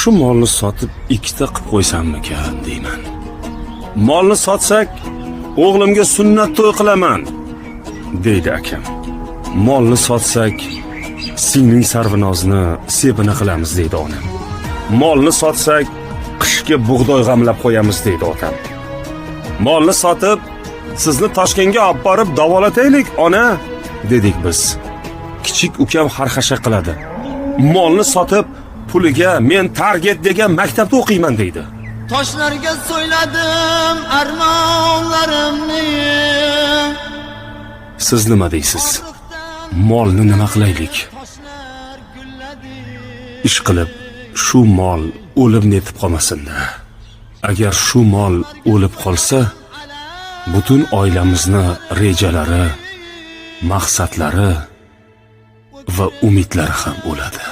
shu molni sotib ikkita qilib qo'ysammikan deyman. Molni sotsak, o'g'limga sunnat to'y qilaman, deydi akam. Molni sotsak, singling Sarvinozni sepini qilamiz, deydi onam. Molni sotsak, qishga bug'doy g'amlab qo'yamiz, deydi otam. Molni sotib, sizni Toshkentga olib borib davolataylik, ona, dedik biz. Kichik ukam xarxasha qiladi. Molni sotib, puliga men Target degan maktabda o'qiyman, deydi. Toshlarga so'yladim armonlarimni. Siz nima deysiz? Molni nima qilaylik? Ish qilib, shu mol o'lib netib qolmasin-da. Agar shu mol o'lib qolsa, butun oilamizni rejalari, maqsadlari va umidlari ham o'ladi.